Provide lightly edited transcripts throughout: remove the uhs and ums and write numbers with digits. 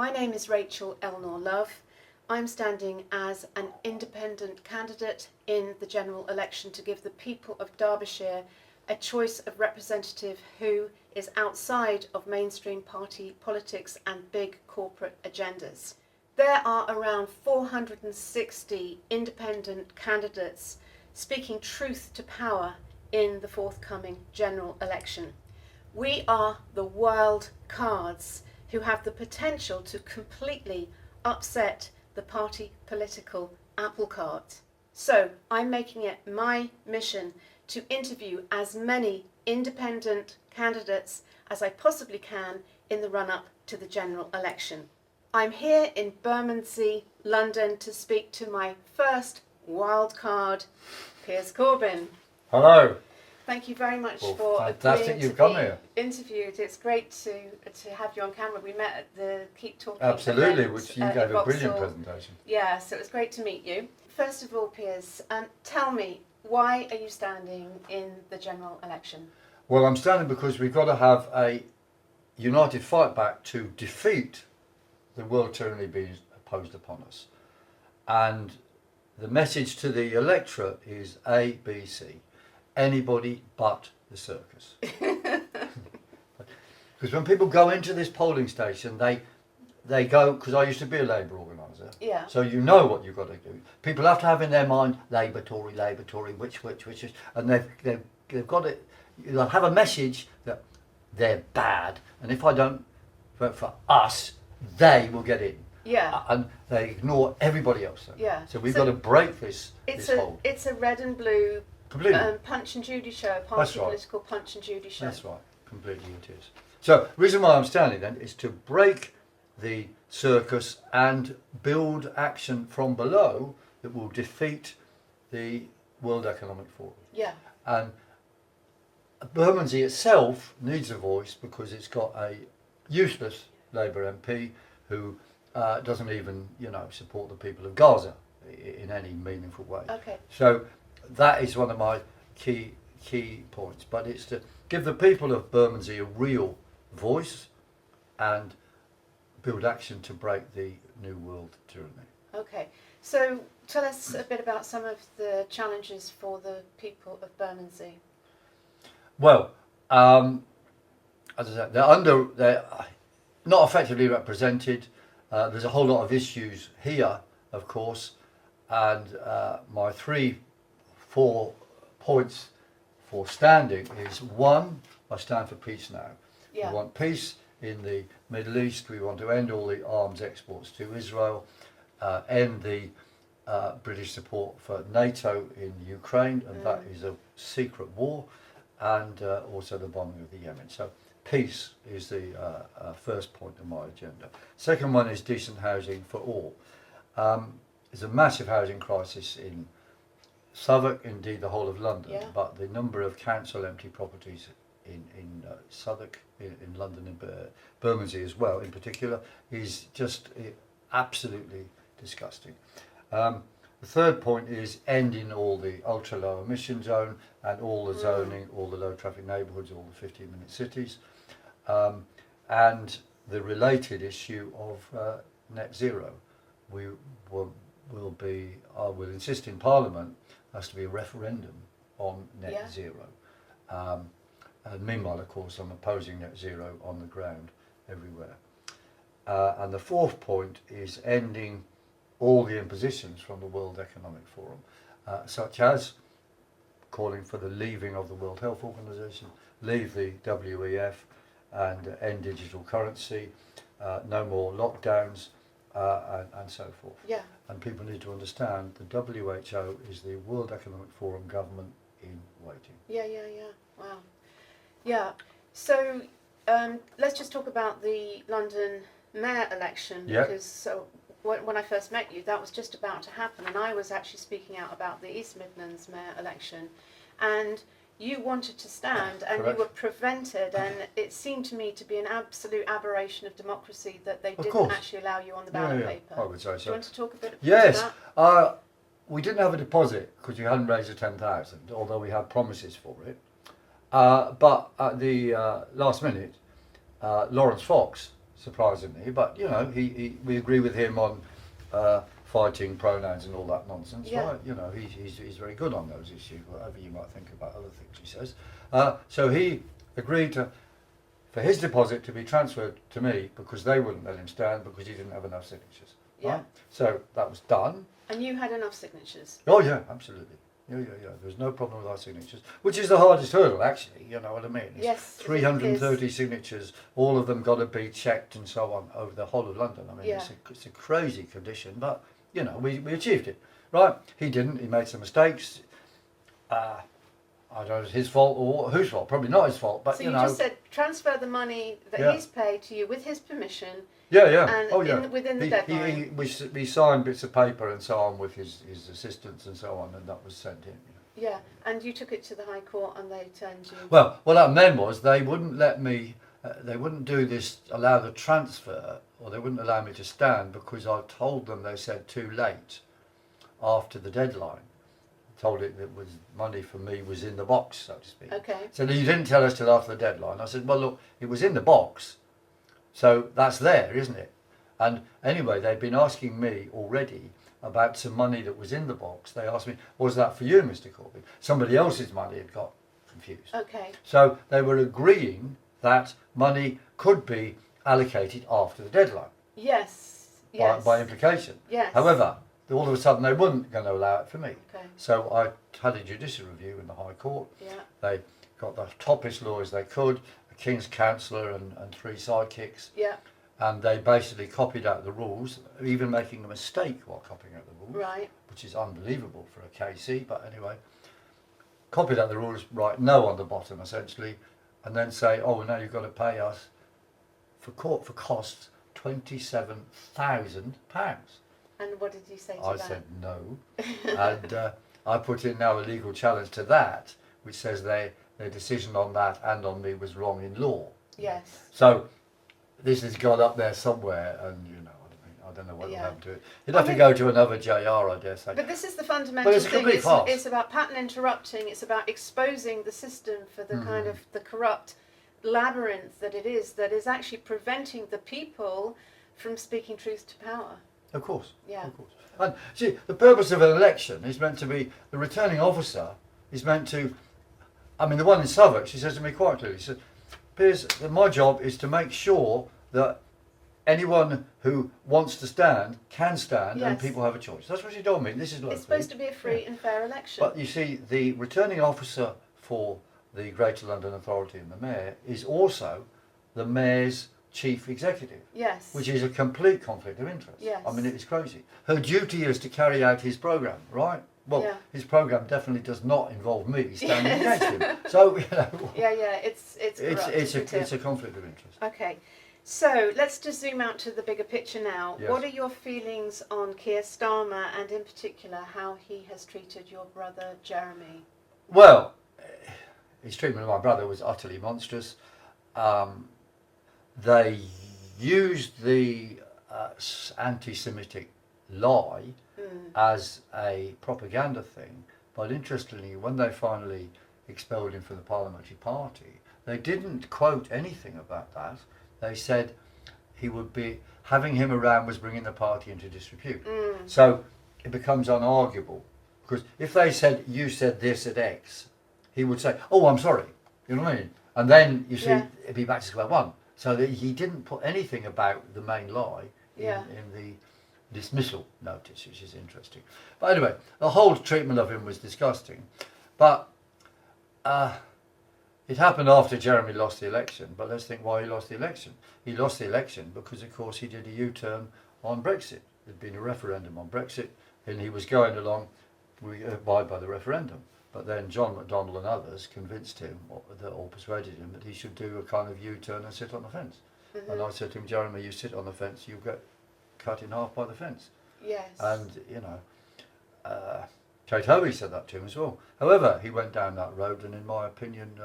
My name is Rachel Elnaugh-LOVE. I'm standing as an independent candidate in the general election to give the people of Derbyshire a choice of representative who is outside of mainstream party politics and big corporate agendas. There are around 460 independent candidates speaking truth to power in the forthcoming general election. We are the wild cards who have the potential to completely upset the party political apple cart. So I'm making it my mission to interview as many independent candidates as I possibly can in the run-up to the general election. I'm here in Bermondsey, London, to speak to my first wild card, Piers Corbyn. Hello. Thank you very much for fantastic agreeing you've to come be here. interviewed. It's great to have you on camera. We met at the Keep Talking Absolutely, event, which you in gave a brilliant Vauxhall. presentation. Yeah, so it was great to meet you. First of all, Piers, tell me, why are you standing in the general election? Well, I'm standing because we've got to have a united fight back to defeat the world tyranny being imposed upon us. And the message to the electorate is A, B, C. Anybody but the circus. Because when people go into this polling station, they go, because I used to be a Labour organiser, Yeah. so you know what you've got to do. People have to have in their mind Labour, Tory, which is, and they've got it. They'll have a message that they're bad, and if I don't vote for us, they will get in. Yeah. And they ignore everybody else. Then. Yeah. So we've got to break this. It's a red and blue Completely. Punch and Judy show, That's right. political Punch and Judy show. That's right, completely it is. So the reason why I'm standing then is to break the circus and build action from below that will defeat the World Economic Forum. Yeah. And Bermondsey itself needs a voice because it's got a useless Labour MP who doesn't even, support the people of Gaza in any meaningful way. Okay. So that is one of my key points. But it's to give the people of Bermondsey a real voice and build action to break the New World tyranny. Okay. So tell us a bit about some of the challenges for the people of Bermondsey. Well, as I said, they're not effectively represented. There's a whole lot of issues here, of course, and my 4 points for standing is 1, I stand for peace now. Yeah. We want peace in the Middle East. We want to end all the arms exports to Israel, end the British support for NATO in Ukraine, and that is a secret war, and also the bombing of the Yemen. So peace is the first point on my agenda. Second one is decent housing for all. There's a massive housing crisis in Southwark, indeed the whole of London, Yeah. but the number of council empty properties in Southwark, in London and Bermondsey as well in particular, is just absolutely disgusting. The third point is ending all the ultra low emission zone and all the zoning, all the low traffic neighbourhoods, all the 15-minute cities, and the related issue of net zero. We will insist in Parliament has to be a referendum on net zero. And meanwhile, of course, I'm opposing net zero on the ground everywhere. And the fourth point is ending all the impositions from the World Economic Forum, such as calling for the leaving of the World Health Organization, leave the WEF, and end digital currency, no more lockdowns, and so forth. Yeah. And people need to understand the WHO is the World Economic Forum government in waiting. Yeah. Wow. Yeah. So let's just talk about the London mayor election, because when I first met you, that was just about to happen, and I was actually speaking out about the East Midlands mayor election, and you wanted to stand and Correct. You were prevented, and it seemed to me to be an absolute aberration of democracy that they didn't course. actually allow you on the ballot paper. I would say so. Do you want to talk a bit about Yes, that? we didn't have a deposit because you hadn't raised the 10,000, although we had promises for it. But at the last minute, Lawrence Fox surprisingly. But you know, we agree with him on fighting pronouns and all that nonsense, Yeah. right? You know, he's very good on those issues, whatever you might think about other things he says. So he agreed for his deposit to be transferred to me because they wouldn't let him stand because he didn't have enough signatures. Yeah. Right? So that was done. And you had enough signatures? Oh yeah, absolutely. Yeah. There's no problem with our signatures, which is the hardest hurdle, actually. You know what I mean? It's Yes. 330 signatures, all of them got to be checked and so on over the whole of London. I mean, Yeah. it's a crazy condition, but you know, we achieved it. Right? He didn't. He made some mistakes. I don't know if it's his fault or whose fault. Probably not his fault, but So you you know. just said transfer the money that Yeah. he's paid to you with his permission. Yeah. And Oh yeah. within the deadline. We signed bits of paper and so on with his assistants and so on, and that was sent in. You know. Yeah, and you took it to the High Court and they turned you... Well, what happened then was they wouldn't let me, they wouldn't do this, allow the transfer, or they wouldn't allow me to stand because I told them, they said, too late after the deadline. I told it that was money for me was in the box, so to speak. Okay. So you didn't tell us till after the deadline. I said, well, look, it was in the box, so that's there, isn't it? And anyway, they'd been asking me already about some money that was in the box. They asked me, was that for you, Mr. Corbyn? Somebody else's money had got confused. Okay. So they were agreeing that money could be allocated after the deadline. Yes. Yes. By implication. Yes. However, all of a sudden they weren't going to allow it for me. Okay. So I had a judicial review in the High Court. Yeah. They got the toppest lawyers they could, a King's Counsellor and 3 sidekicks. Yeah. And they basically copied out the rules, even making a mistake while copying out the rules, Right. which is unbelievable for a KC, but anyway. Copied out the rules, write no on the bottom essentially, and then say, oh, now you've got to pay us for costs £27,000. And what did you say to I that? said no, and I put in now a legal challenge to that, which says their decision on that and on me was wrong in law. Yes. So this has got up there somewhere, and you know, I don't know what will Yeah. happen to it. You'd have to go to another JR, I dare say. But this is the fundamental it's a thing. complete farce. It's about pattern interrupting. It's about exposing the system for the kind of the corrupt labyrinth that it is actually preventing the people from speaking truth to power. Of course. Yeah. Of course. And see, the purpose of an election is meant to be, the returning officer is meant to, I mean, the one in Southwark, she says to me quite clearly, she said, Piers, my job is to make sure that anyone who wants to stand can stand, and Yes. people have a choice. That's what she told me. This is It's supposed to be a free and fair election. But you see, the returning officer for the Greater London Authority and the Mayor is also the Mayor's chief executive, Yes. which is a complete conflict of interest. Yes. I mean, it's crazy. Her duty is to carry out his programme, right? Well, Yeah. his programme definitely does not involve me standing against him. So, you know, Yeah, it's corrupt, it's isn't a it? conflict of interest. Okay, so let's just zoom out to the bigger picture now. Yes. What are your feelings on Keir Starmer and in particular how he has treated your brother Jeremy? Well, his treatment of my brother was utterly monstrous. They used the anti-Semitic lie as a propaganda thing, but interestingly, when they finally expelled him from the parliamentary party, they didn't quote anything about that. They said he would be, having him around was bringing the party into disrepute. So it becomes unarguable, because if they said, you said this at X, he would say, oh, I'm sorry, you know what I mean? And then, you see, Yeah. it'd be back to square one. So that he didn't put anything about the main lie Yeah. in the dismissal notice, which is interesting. But anyway, the whole treatment of him was disgusting. But it happened after Jeremy lost the election. But let's think why he lost the election. He lost the election because, of course, he did a U-turn on Brexit. There'd been a referendum on Brexit, and he was going along, we abide by the referendum. But then John McDonnell and others convinced him, or persuaded him, that he should do a kind of U-turn and sit on the fence. And I said to him, Jeremy, you sit on the fence, you'll get cut in half by the fence. Yes. And, you know, Kate Hoey said that to him as well. However, he went down that road, and in my opinion,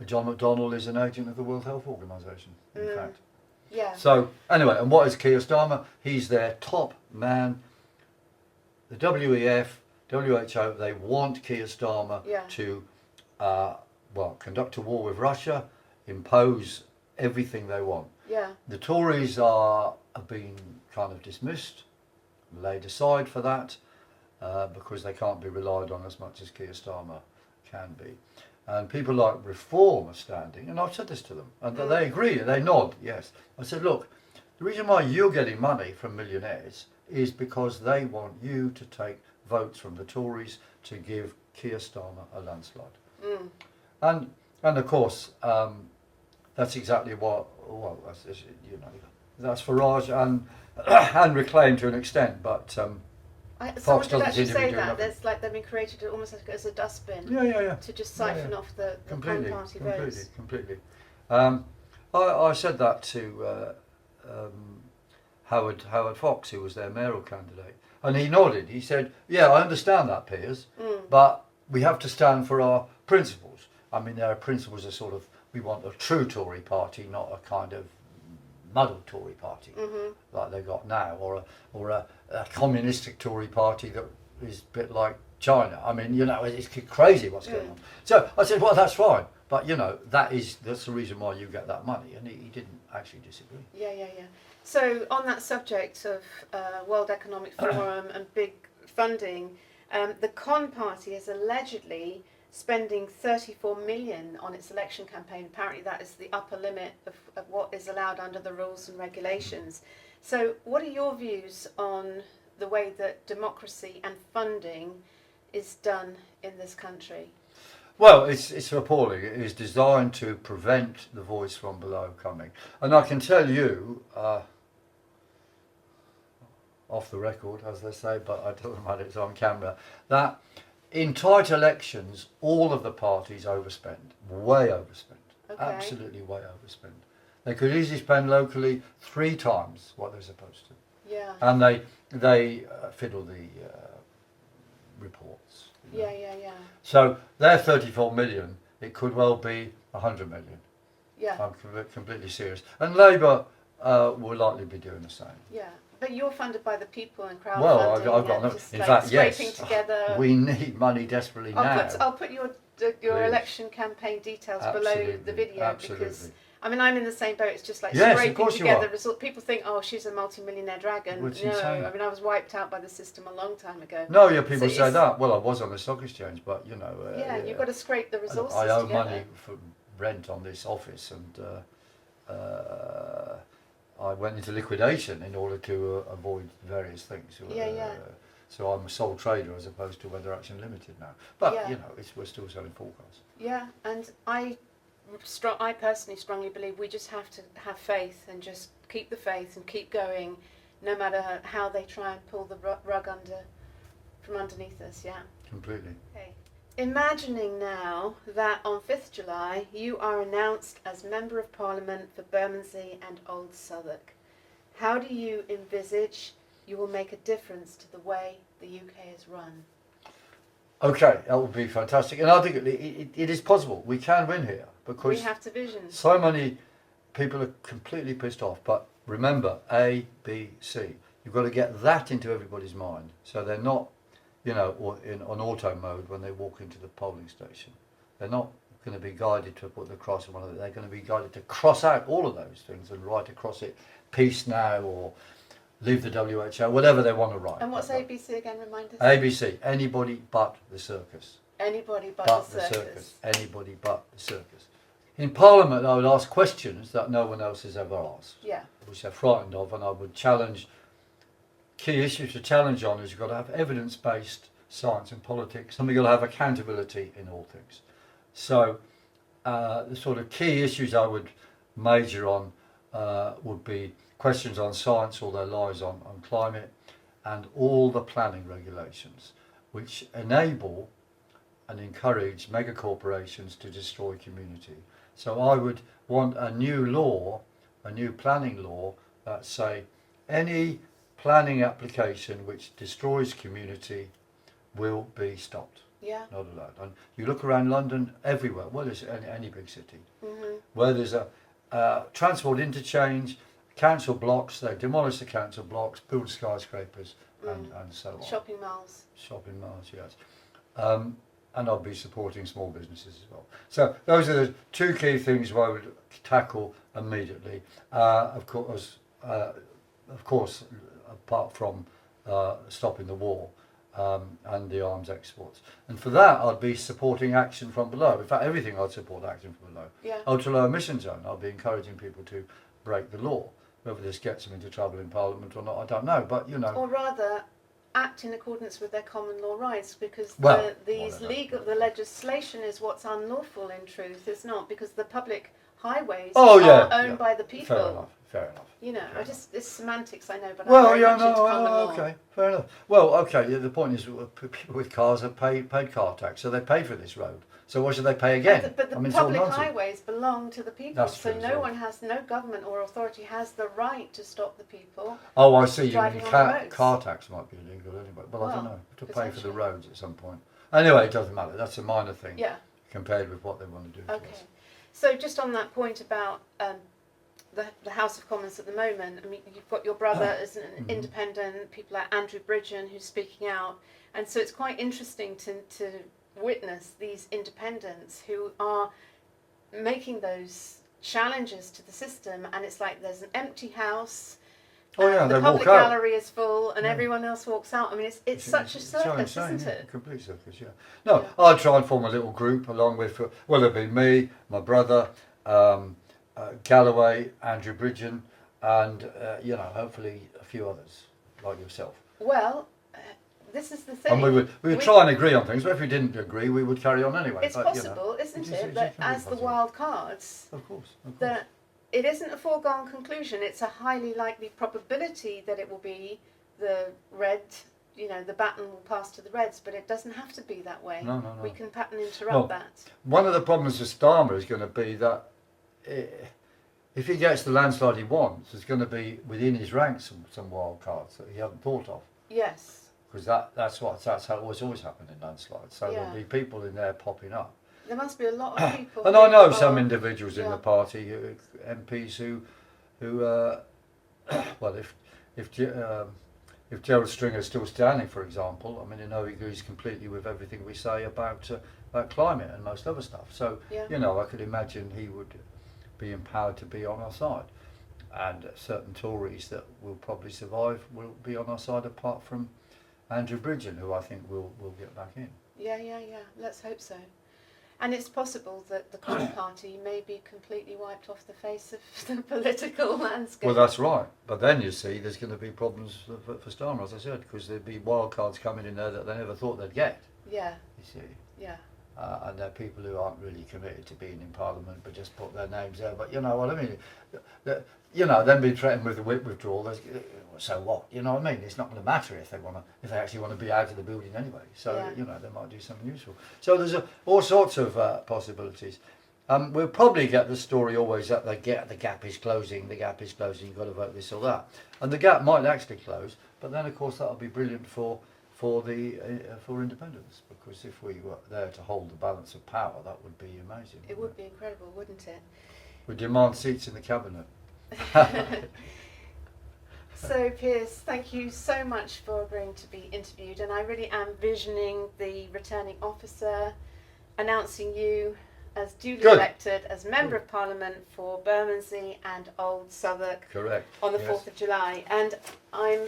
John McDonnell is an agent of the World Health Organisation, in fact. Yeah. So, anyway, and what is Keir Starmer? He's their top man. The WEF, WHO, they want Keir Starmer Yeah. to, conduct a war with Russia, impose everything they want. Yeah. The Tories have been kind of dismissed, laid aside for that, because they can't be relied on as much as Keir Starmer can be. And people like Reform are standing, and I've said this to them, and they agree, they nod, yes. I said, look, the reason why you're getting money from millionaires is because they want you to take votes from the Tories to give Keir Starmer a landslide. And of course, that's exactly what, well, that's Farage and Reclaim to an extent, but Someone Fox did doesn't actually seem to be say doing that. nothing. There's like they've been created almost like as a dustbin Yeah. to just siphon off the Completely, party votes. completely. I said that to Howard Fox, who was their mayoral candidate, and he nodded. He said, "Yeah, I understand that, Piers, but we have to stand for our principles. I mean, their principles are sort of, we want a true Tory party, not a kind of muddled Tory party like they've got now, or a communistic Tory party that is a bit like China. I mean, it's crazy what's going on." So I said, well, that's fine, but that's the reason why you get that money, and he didn't actually disagree. Yeah. So on that subject of World Economic Forum and big funding, the Con Party is allegedly spending 34 million on its election campaign. Apparently that is the upper limit of what is allowed under the rules and regulations. So what are your views on the way that democracy and funding is done in this country? Well, it's appalling. It is designed to prevent the voice from below coming. And I can tell you, off the record, as they say, but I don't know, it's on camera, that in tight elections, all of the parties overspend, way overspend, absolutely way overspend. They could easily spend locally 3 times what they're supposed to. Yeah. And they fiddle the reports. Yeah. So their 34 million, it could well be 100 million. Yeah. I'm completely serious. And Labour will likely be doing the same. Yeah. But you're funded by the people and crowdfunding. Well, I've got no. In fact, scraping yes, together. we need money desperately now. I'll put your election campaign details below the video because I mean I'm in the same boat. It's just like scraping together results. People think, oh, she's a multi-millionaire dragon. Well, it's no, insane. I mean I was wiped out by the system a long time ago. No, people say that. Well, I was on the stock exchange, but you've got to scrape the resources. I owe together. money for rent on this office, and I went into liquidation in order to avoid various things. So I'm a sole trader as opposed to Weather Action Limited now. But we're still selling forecasts. Yeah, and I personally strongly believe we just have to have faith and just keep the faith and keep going, no matter how they try and pull the rug from underneath us. Yeah. Completely. Okay. Imagining now that on 5th July you are announced as Member of Parliament for Bermondsey and Old Southwark, how do you envisage you will make a difference to the way the UK is run? Okay, that would be fantastic, and I think it is possible. We can win here because we have to vision. So many people are completely pissed off. But remember, A, B, C. You've got to get that into everybody's mind, so they're not, on auto mode when they walk into the polling station. They're not going to be guided to put the cross in one of them. They're going to be guided to cross out all of those things and write across it, peace now or leave the WHO, whatever they want to write. And what's ABC again, remind us? ABC, anybody but the circus. Anybody but the circus. Anybody but the circus. In Parliament, I would ask questions that no one else has ever asked. Yeah. Which they're frightened of, and I would challenge. Key issue to challenge on is you've got to have evidence-based science and politics, and we've got to have accountability in all things. So the sort of key issues I would major on would be questions on science, all their lies on climate, and all the planning regulations, which enable and encourage mega corporations to destroy community. So I would want a new law, a new planning law that say any planning application which destroys community will be stopped. Yeah. Not allowed. And you look around London everywhere, well, it's any big city, where there's a transport interchange, council blocks, they demolish the council blocks, build skyscrapers and so on. Shopping malls. Shopping malls, yes. and I'll be supporting small businesses as well. So those are the two key things I would tackle immediately. Of course, apart from stopping the war and the arms exports. And for that, I'd be supporting action from below. In fact, everything I'd support action from below. Yeah. Ultra-low emission zone, I'll be encouraging people to break the law. Whether this gets them into trouble in Parliament or not, I don't know. But, you know... Or rather, act in accordance with their common law rights, because the legislation is what's unlawful in truth. It's not, because the public highways are owned by the people. Fair enough. You know, it's semantics, I know, but well, I'm very much into common law. Okay, fair enough. Well, okay, the point is people with cars have paid car tax, so they pay for this road. So why should they pay again? But the public highways belong to the people, That's so true, no government or authority has the right to stop the people. Oh, I see. Driving on the roads. Car tax might be illegal anyway. Well, I don't know. To pay for the roads at some point. Anyway, it doesn't matter. That's a minor thing. Yeah. Compared with what they want to do. Okay. So just on that point about the House of Commons at the moment, I mean, you've got your brother as an independent, people like Andrew Bridgen who's speaking out, and so it's quite interesting to witness these independents who are making those challenges to the system, and it's like there's an empty house. The public gallery is full, and everyone else walks out. I mean, it's such a circus, isn't it? Complete circus, yeah. No, I'll try and form a little group along with, well, it'll be me, my brother, Galloway, Andrew Bridgen, and hopefully a few others like yourself. Well, this is the thing. And we would try and agree on things, but if we didn't agree, we would carry on anyway. It's possible, isn't it, that as the wild cards, of course. that it isn't a foregone conclusion. It's a highly likely probability that it will be the red. The baton will pass to the Reds, but it doesn't have to be that way. No. We can pattern interrupt that. One of the problems with Starmer is going to be that if he gets the landslide he wants, there's going to be within his ranks some wild cards that he hasn't thought of. Yes. Because that's how it's always happened in landslides. So there'll be people in there popping up. There must be a lot of people. And I know some individuals in the party, MPs who well, if Gerald Stringer's still standing, for example, I mean, he agrees completely with everything we say about climate and most other stuff. So, I could imagine he would be empowered to be on our side. And certain Tories that will probably survive will be on our side, apart from Andrew Bridgen, who I think will get back in. Yeah. Let's hope so. And it's possible that the Common Party may be completely wiped off the face of the political landscape. Well, that's right. But then, you see, there's going to be problems for Starmer, as I said, because there'd be wild cards coming in there that they never thought they'd get. Yeah. You see? Yeah. And they're people who aren't really committed to being in Parliament, but just put their names there. But you know what I mean? Then be threatened with the whip withdrawal. So what? You know what I mean? It's not going to matter if they actually want to be out of the building anyway. So they might do something useful. So there's all sorts of possibilities. We'll probably get the story always that the gap is closing. The gap is closing. You've got to vote this or that, and the gap might actually close. But then, of course, that'll be brilliant for independence, because if we were there to hold the balance of power, that would be amazing. It would be incredible, wouldn't it? We demand seats in the cabinet. So, Piers, thank you so much for agreeing to be interviewed, and I really am visioning the returning officer announcing you as duly elected as Member of Parliament for Bermondsey and Old Southwark. Correct. On the 4th of July, and I'm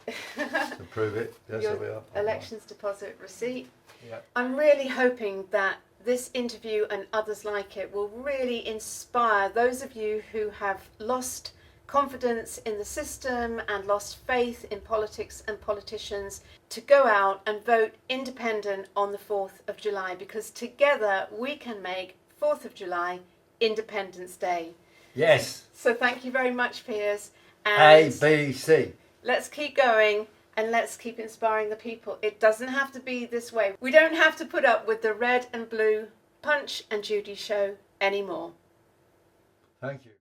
to prove it. Yes, there we are. Elections deposit receipt. Yeah. I'm really hoping that this interview and others like it will really inspire those of you who have lost confidence in the system and lost faith in politics and politicians to go out and vote independent on the 4th of July, because together we can make 4th of July Independence Day. Yes. So thank you very much, Piers. And ABC. Let's keep going and let's keep inspiring the people. It doesn't have to be this way. We don't have to put up with the red and blue Punch and Judy show anymore. Thank you.